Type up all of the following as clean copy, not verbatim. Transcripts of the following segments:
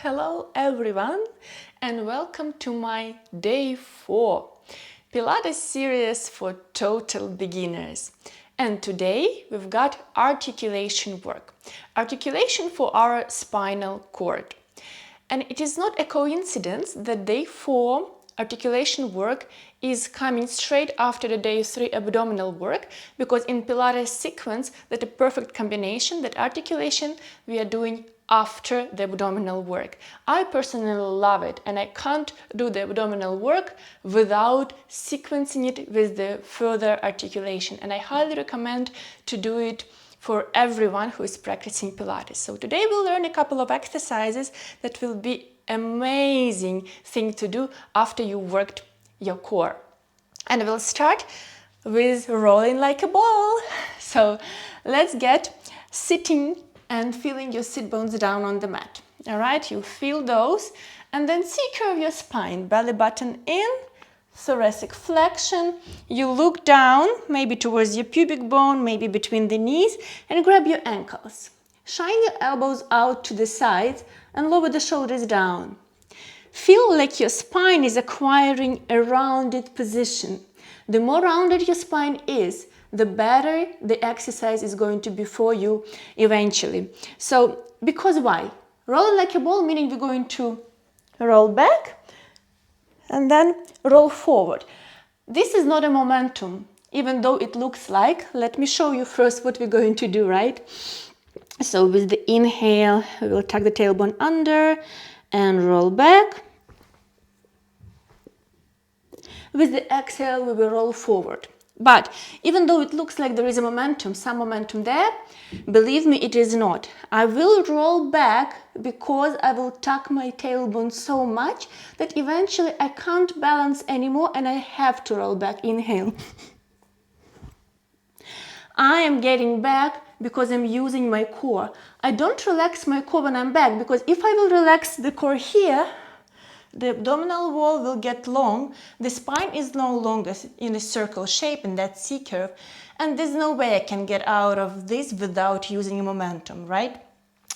Hello everyone and welcome to my day 4 Pilates series for total beginners. And today we've got articulation work. Articulation for our spinal cord. And it is not a coincidence that day 4 articulation work is coming straight after the day 3 abdominal work, because in Pilates sequence that a perfect combination, that articulation we are doing after the abdominal work. I personally love it, and I can't do the abdominal work without sequencing it with the further articulation, and I highly recommend to do it for everyone who is practicing Pilates. So today we'll learn a couple of exercises that will be amazing thing to do after you worked your core. And we'll start with rolling like a ball. So let's get sitting and feeling your sit bones down on the mat. All right, you feel those, and then curve your spine, belly button in, thoracic flexion. You look down, maybe towards your pubic bone, maybe between the knees, and grab your ankles. Shine your elbows out to the sides and lower the shoulders down. Feel like your spine is acquiring a rounded position. The more rounded your spine is, the better the exercise is going to be for you eventually. So, because why? Rolling like a ball, meaning we're going to roll back and then roll forward. This is not a momentum, even though it looks like. Let me show you first what we're going to do, right? So with the inhale, we will tuck the tailbone under and roll back. With the exhale, we will roll forward. But even though it looks like there is a momentum, some momentum there, believe me, it is not. I will roll back because I will tuck my tailbone so much that eventually I can't balance anymore and I have to roll back. Inhale. I am getting back because I'm using my core. I don't relax my core when I'm back, because if I will relax the core here, the abdominal wall will get long, the spine is no longer in a circle shape in that C curve, and there's no way I can get out of this without using momentum, right?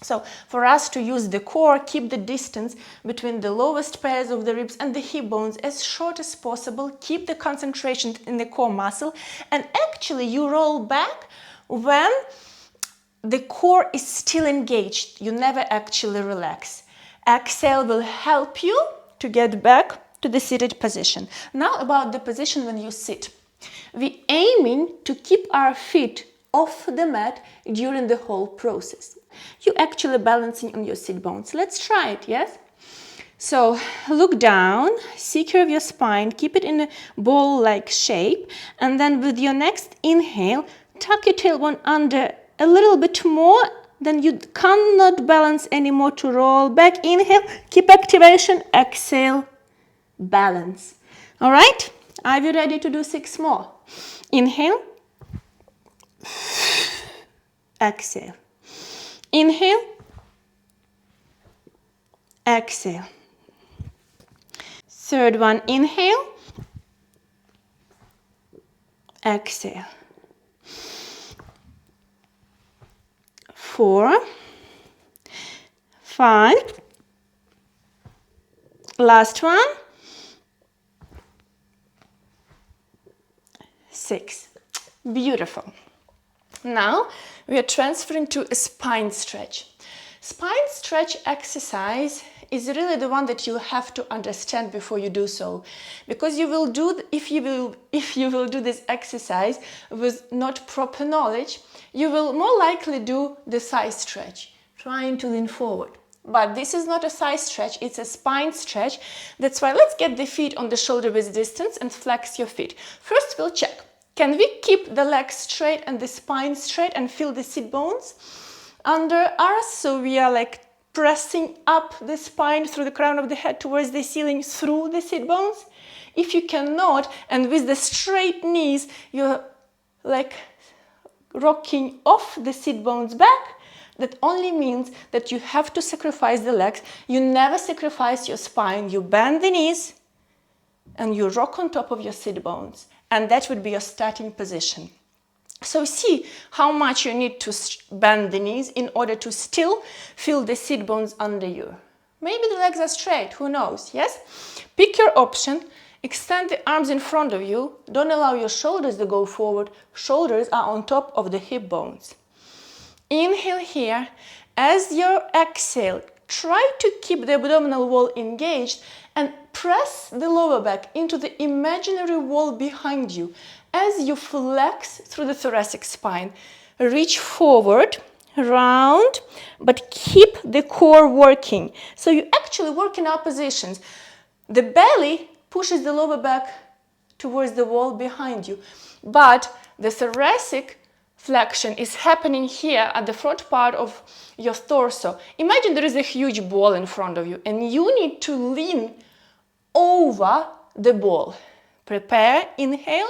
So for us to use the core, keep the distance between the lowest pairs of the ribs and the hip bones as short as possible, keep the concentration in the core muscle, and actually you roll back when the core is still engaged. You never actually relax. Exhale will help you to get back to the seated position. Now about the position when you sit. We're aiming to keep our feet off the mat during the whole process. You're actually balancing on your sit bones. Let's try it, yes? So look down, curve your spine, keep it in a ball-like shape, and then with your next inhale, tuck your tailbone under a little bit more. Then you cannot balance anymore to roll back. Inhale, keep activation, exhale, balance. All right? Are you ready to do 6 more? Inhale, exhale. Inhale, exhale. Third one, inhale, exhale. 4, 5, last one, 6. Beautiful. Now we are transferring to a spine stretch. Spine stretch exercise is really the one that you have to understand before you do so, because you will do, if you will do this exercise with not proper knowledge, you will more likely do the thigh stretch, trying to lean forward. But this is not a thigh stretch, it's a spine stretch. That's why let's get the feet on the shoulder width distance and flex your feet. First we'll check, can we keep the legs straight and the spine straight and feel the sit bones under us? So we are like pressing up the spine through the crown of the head towards the ceiling through the sit bones. If you cannot, and with the straight knees, you're like rocking off the sit bones back, that only means that you have to sacrifice the legs. You never sacrifice your spine. You bend the knees and you rock on top of your sit bones. And that would be your starting position. So see how much you need to bend the knees in order to still feel the sit bones under you. Maybe the legs are straight, who knows, yes? Pick your option, extend the arms in front of you, don't allow your shoulders to go forward, shoulders are on top of the hip bones. Inhale here, as you exhale, try to keep the abdominal wall engaged and press the lower back into the imaginary wall behind you as you flex through the thoracic spine. Reach forward, round, but keep the core working. So you actually work in oppositions. The belly pushes the lower back towards the wall behind you, but the thoracic flexion is happening here at the front part of your torso. Imagine there is a huge ball in front of you and you need to lean over the ball. Prepare, inhale.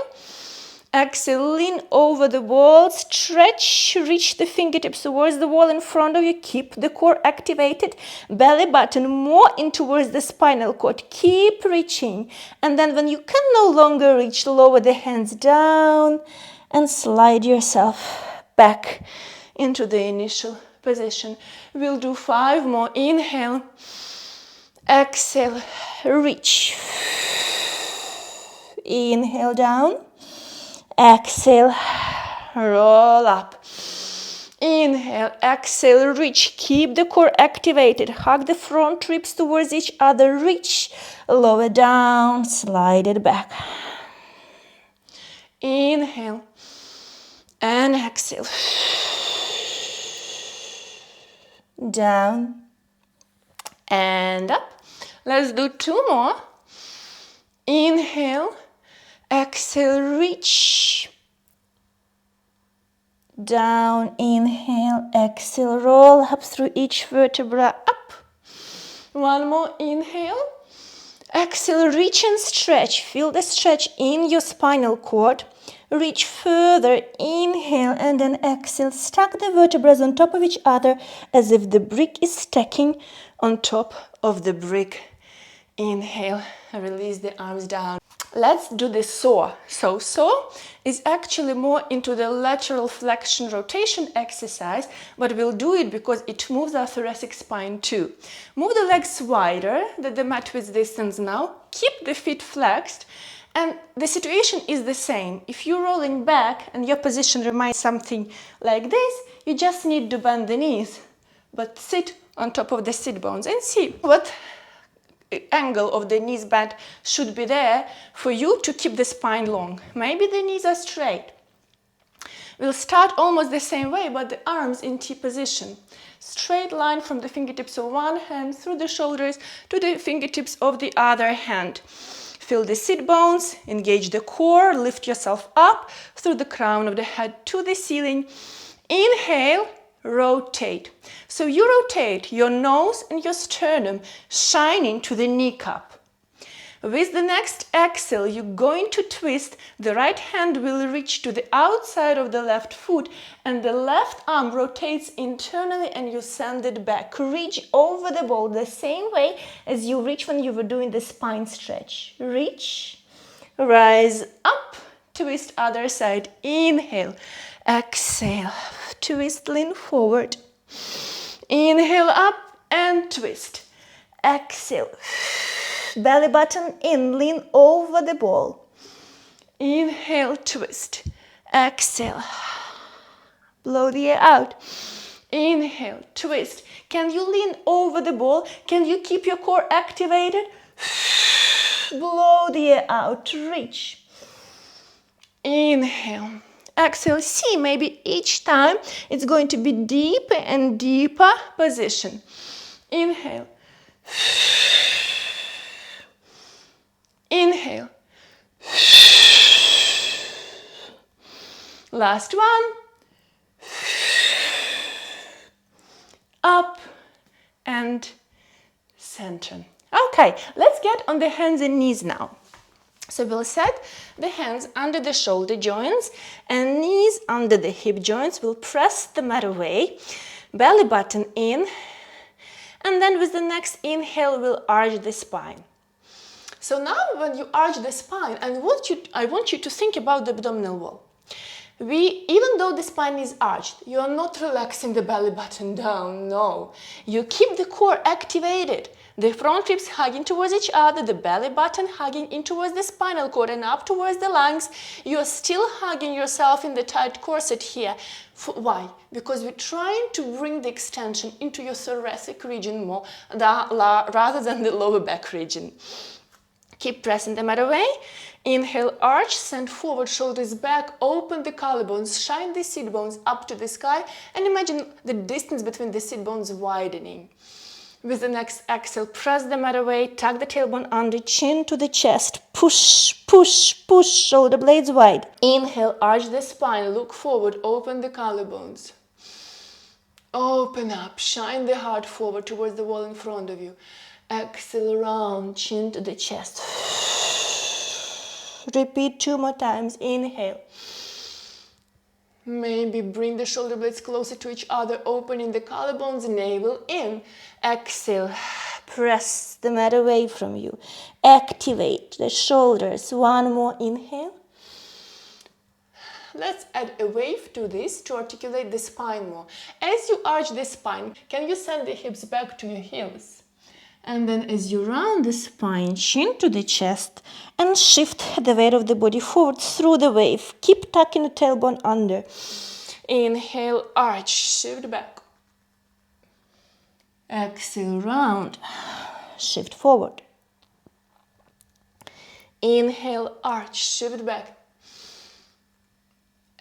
Exhale, lean over the ball, stretch, reach the fingertips towards the wall in front of you, keep the core activated, belly button more in towards the spinal cord, keep reaching, and then when you can no longer reach, lower the hands down and slide yourself back into the initial position. We'll do 5 more, inhale, exhale, reach, inhale down, exhale, roll up. Inhale, exhale, reach. Keep the core activated. Hug the front ribs towards each other. Reach, lower down, slide it back. Inhale and exhale. Down and up. Let's do 2 more. Inhale. Exhale, reach. Down, inhale, exhale, roll up through each vertebra, up. 1 more, inhale. Exhale, reach and stretch. Feel the stretch in your spinal cord. Reach further, inhale, and then exhale. Stack the vertebrae on top of each other as if the brick is stacking on top of the brick. Inhale, release the arms down. Let's do the saw. So saw is actually more into the lateral flexion rotation exercise, but we'll do it because it moves our thoracic spine too. Move the legs wider than the mat width distance now. Keep the feet flexed, and the situation is the same. If you're rolling back and your position remains something like this, you just need to bend the knees, but sit on top of the sit bones and see what angle of the knees bend should be there for you to keep the spine long. Maybe the knees are straight. We'll start almost the same way, but the arms in T position. Straight line from the fingertips of one hand through the shoulders to the fingertips of the other hand. Feel the sit bones, engage the core, lift yourself up through the crown of the head to the ceiling. Inhale, rotate. So you rotate your nose and your sternum shining to the kneecap. With the next exhale, you're going to twist. The right hand will reach to the outside of the left foot and the left arm rotates internally and you send it back. Reach over the ball the same way as you reach when you were doing the spine stretch. Reach, rise up, twist other side. Inhale, exhale, twist, lean forward. Inhale up and twist. Exhale. Belly button in, lean over the ball. Inhale, twist. Exhale. Blow the air out. Inhale, twist. Can you lean over the ball? Can you keep your core activated? Blow the air out. Reach. Inhale. Exhale. See, maybe each time it's going to be deeper and deeper position. Inhale. Inhale. Last one. Up and center. Okay, let's get on the hands and knees now. So we'll set the hands under the shoulder joints and knees under the hip joints. We'll press the mat away, belly button in, and then with the next inhale, we'll arch the spine. So now when you arch the spine, I want you to think about the abdominal wall. Even though the spine is arched, you are not relaxing the belly button down, no. You keep the core activated. The front ribs hugging towards each other, the belly button hugging in towards the spinal cord and up towards the lungs. You're still hugging yourself in the tight corset here. Why? Because we're trying to bring the extension into your thoracic region more rather than the lower back region. Keep pressing them away. Inhale, arch, send forward, shoulders back, open the collarbones, shine the sit bones up to the sky, and imagine the distance between the sit bones widening. With the next exhale, press them away, tuck the tailbone under, chin to the chest, push, push, push, shoulder blades wide. Inhale, arch the spine, look forward, open the collarbones. Open up, shine the heart forward towards the wall in front of you. Exhale, round, chin to the chest. Repeat 2 more times. Inhale. Maybe bring the shoulder blades closer to each other, opening the collarbones, navel in. Exhale, press the mat away from you. Activate the shoulders. 1 more inhale. Let's add a wave to this to articulate the spine more. As you arch the spine, can you send the hips back to your heels? And then as you round the spine, chin to the chest, and shift the weight of the body forward through the wave. Keep tucking the tailbone under. Inhale, arch, shift back. Exhale, round, shift forward. Inhale, arch, shift back.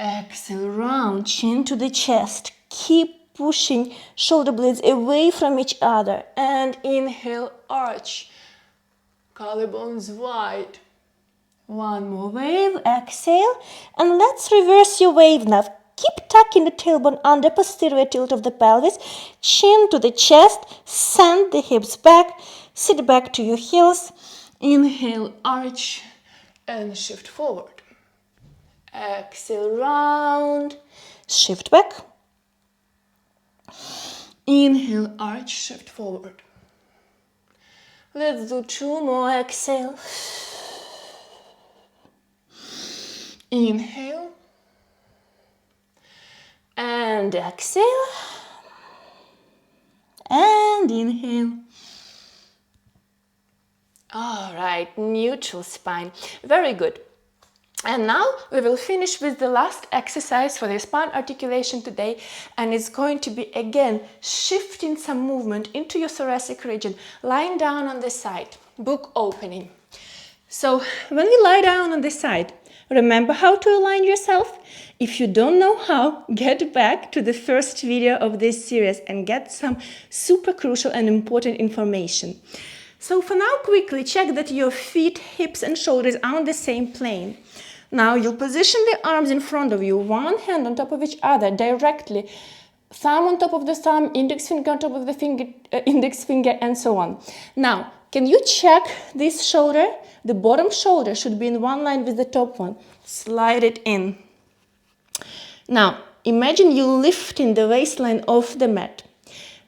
Exhale, round, chin to the chest. Keep pushing shoulder blades away from each other. And inhale, arch. Collarbones wide. 1 more wave. Exhale. And let's reverse your wave now. Keep tucking the tailbone under, posterior tilt of the pelvis. Chin to the chest. Send the hips back. Sit back to your heels. Inhale, arch. And shift forward. Exhale, round. Shift back. Inhale, arch, shift forward. Let's do 2 more. Exhale. Inhale. And exhale. And inhale. All right, neutral spine. Very good. And now we will finish with the last exercise for the spine articulation today, and it's going to be again shifting some movement into your thoracic region, lying down on the side, book opening. So when you lie down on the side, remember how to align yourself. If you don't know how, get back to the first video of this series and get some super crucial and important information. So for now, quickly check that your feet, hips and shoulders are on the same plane. Now you'll position the arms in front of you, one hand on top of each other directly, thumb on top of the thumb, index finger on top of the index finger, and so on. Now, can you check this shoulder? The bottom shoulder should be in one line with the top one. Slide it in. Now, imagine you lifting the waistline off the mat.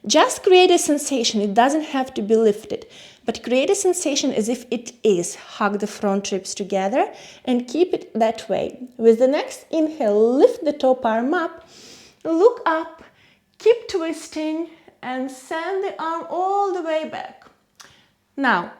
Just create a sensation. It doesn't have to be lifted, but create a sensation as if it is. Hug the front ribs together and keep it that way. With the next inhale, lift the top arm up, look up, keep twisting, and send the arm all the way back. Now,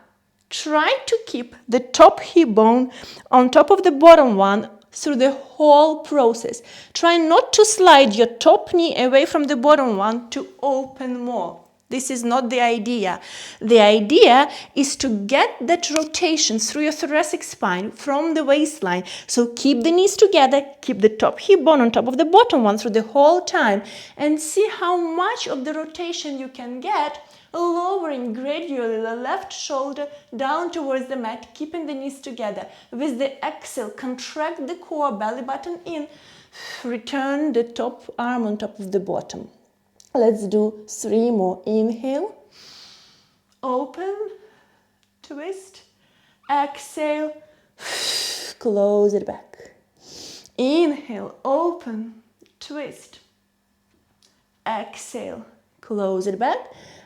try to keep the top hip bone on top of the bottom one through the whole process. Try not to slide your top knee away from the bottom one to open more. This is not the idea. The idea is to get that rotation through your thoracic spine from the waistline. So keep the knees together, keep the top hip bone on top of the bottom one through the whole time, and see how much of the rotation you can get, lowering gradually the left shoulder down towards the mat, keeping the knees together. With the exhale, contract the core, belly button in, return the top arm on top of the bottom. Let's do 3 more. Inhale, open, twist, exhale, close it back. Inhale, open, twist, exhale, close it back.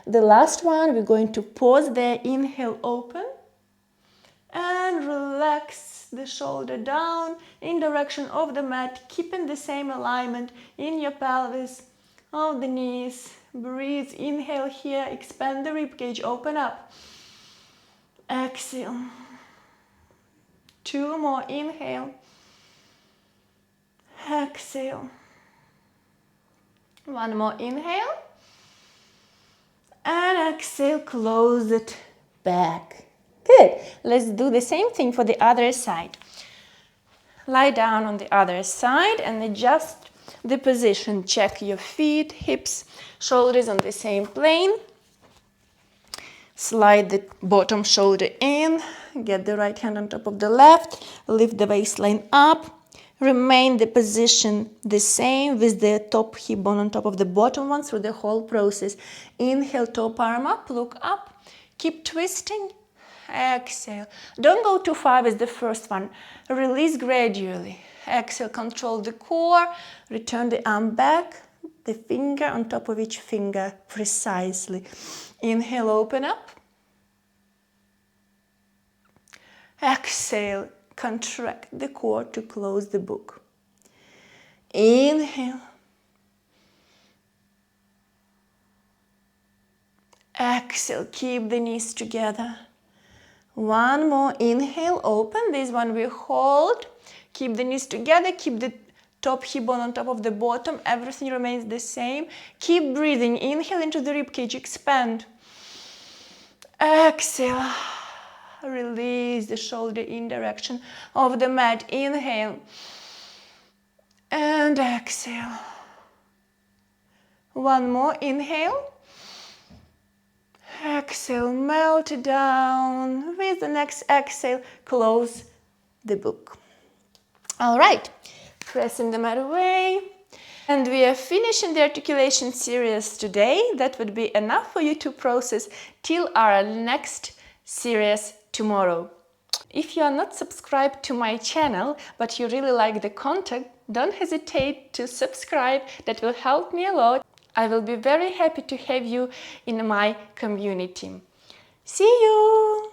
The last one, we're going to pause there. Inhale, open, and relax the shoulder down in direction of the mat, keeping the same alignment in your pelvis, of the knees, Breathe. Inhale here. Expand the ribcage. Open up. Exhale. 2 more. Inhale. Exhale. 1 more. Inhale. And exhale. Close it back. Good. Let's do the same thing for the other side. Lie down on the other side and adjust the position. Check your feet, hips, shoulders on the same plane. Slide the bottom shoulder in. Get the right hand on top of the left. Lift the waistline up. Remain the position the same with the top hip bone on top of the bottom one through the whole process. Inhale, top arm up, look up. Keep twisting. Exhale. Don't go too far with the first one. Release gradually. Exhale, control the core. Return the arm back. The finger on top of each finger precisely. Inhale, open up. Exhale, contract the core to close the book. Inhale. Exhale, keep the knees together. 1 more. Inhale, open. This one we hold. Keep the knees together. Keep the top hip bone on top of the bottom. Everything remains the same. Keep breathing. Inhale into the ribcage. Expand. Exhale. Release the shoulder in direction of the mat. Inhale. And exhale. 1 more. Inhale. Exhale, melt down. With the next exhale, close the book. All right, pressing the mat away. And we are finishing the articulation series today. That would be enough for you to process till our next series tomorrow. If you are not subscribed to my channel, but you really like the content, don't hesitate to subscribe. That will help me a lot. I will be very happy to have you in my community. See you!